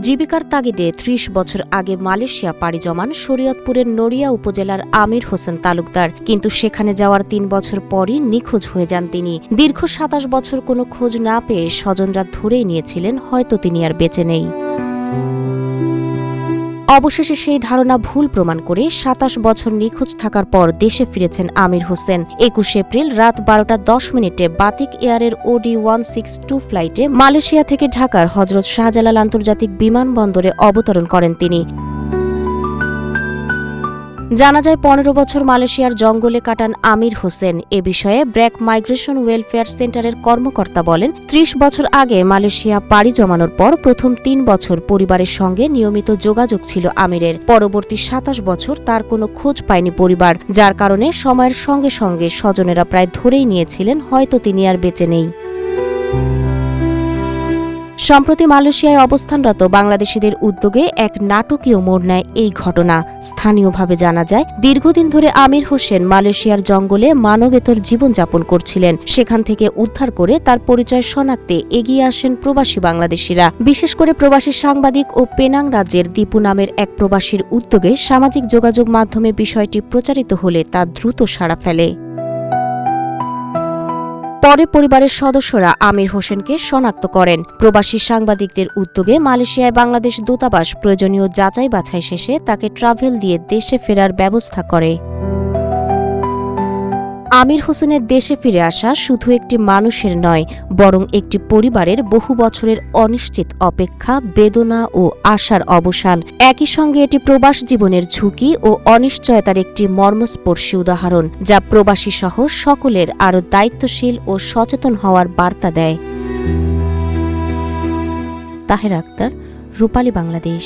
জীবিকার তাগিদে ৩০ বছর আগে মালয়েশিয়া পাড়ি জমান শরীয়তপুরের নড়িয়া উপজেলার আমির হোসেন তালুকদার, কিন্তু সেখানে যাওয়ার ৩ বছর পরই নিখোঁজ হয়ে যান তিনি। দীর্ঘ ২৭ বছর কোনো খোঁজ না পেয়ে স্বজনরা ধরেই নিয়েছিলেন হয়তো তিনি আর বেঁচে নেই। অবশেষে সেই ধারণা ভুল প্রমাণ করে ২৭ বছর নিখোঁজ থাকার পর দেশে ফিরেছেন আমির হোসেন। ২১ এপ্রিল রাত ১২টা ১০ মিনিটে বাতিক এয়ারের OD-162 ফ্লাইটে মালয়েশিয়া থেকে ঢাকার হজরত শাহজালাল আন্তর্জাতিক বিমানবন্দরে অবতরণ করেন তিনি। জানা যায় ১৫ বছর মালয়েশিয়ার জঙ্গলে কাটান আমির হোসেন। এ বিষয়ে ব্র্যাক মাইগ্রেশন ওয়েলফেয়ার সেন্টারের কর্মকর্তা বলেন, ৩০ বছর আগে মালয়েশিয়া পাড়ি জমানোর পর প্রথম ৩ বছর পরিবারের সঙ্গে নিয়মিত যোগাযোগ ছিল আমিরের। পরবর্তী ২৭ বছর তার কোনো খোঁজ পায়নি পরিবার, যার কারণে সময়ের সঙ্গে সঙ্গে স্বজনেরা প্রায় ধরেই নিয়েছিলেন হয়তো তিনি আর বেঁচে নেই। সম্প্রতি মালয়েশিয়ায় অবস্থানরত বাংলাদেশিদের উদ্যোগে এক নাটকীয় মোড় নেয় এই ঘটনা। স্থানীয়ভাবে জানা যায়, দীর্ঘদিন ধরে আমির হোসেন মালয়েশিয়ার জঙ্গলে মানবেতর জীবনযাপন করছিলেন। সেখান থেকে উদ্ধার করে তার পরিচয় শনাক্তে এগিয়ে আসেন প্রবাসী বাংলাদেশিরা। বিশেষ করে প্রবাসী সাংবাদিক ও পেনাং রাজ্যের দীপু নামের এক প্রবাসীর উদ্যোগে সামাজিক যোগাযোগ মাধ্যমে বিষয়টি প্রচারিত হলে তা দ্রুত সাড়া ফেলে। পরে পরিবারের সদস্যরা আমির হোসেনকে শনাক্ত করেন। প্রবাসী সাংবাদিকদের উদ্যোগে মালয়েশিয়ায় বাংলাদেশ দূতাবাস প্রয়োজনীয় যাচাই বাছাই শেষে তাকে ট্রাভেল দিয়ে দেশে ফেরার ব্যবস্থা করে। আমির হোসেনের দেশে ফিরে আসা শুধু একটি মানুষের নয়, বরং একটি পরিবারের বহু বছরের অনিশ্চিত অপেক্ষা, বেদনা ও আশার অবসান। একই সঙ্গে এটি প্রবাস জীবনের ঝুঁকি ও অনিশ্চয়তার একটি মর্মস্পর্শী উদাহরণ, যা প্রবাসী সহ সকলের আরও দায়িত্বশীল ও সচেতন হওয়ার বার্তা দেয়। তাহের আক্তার, রূপালী বাংলাদেশ।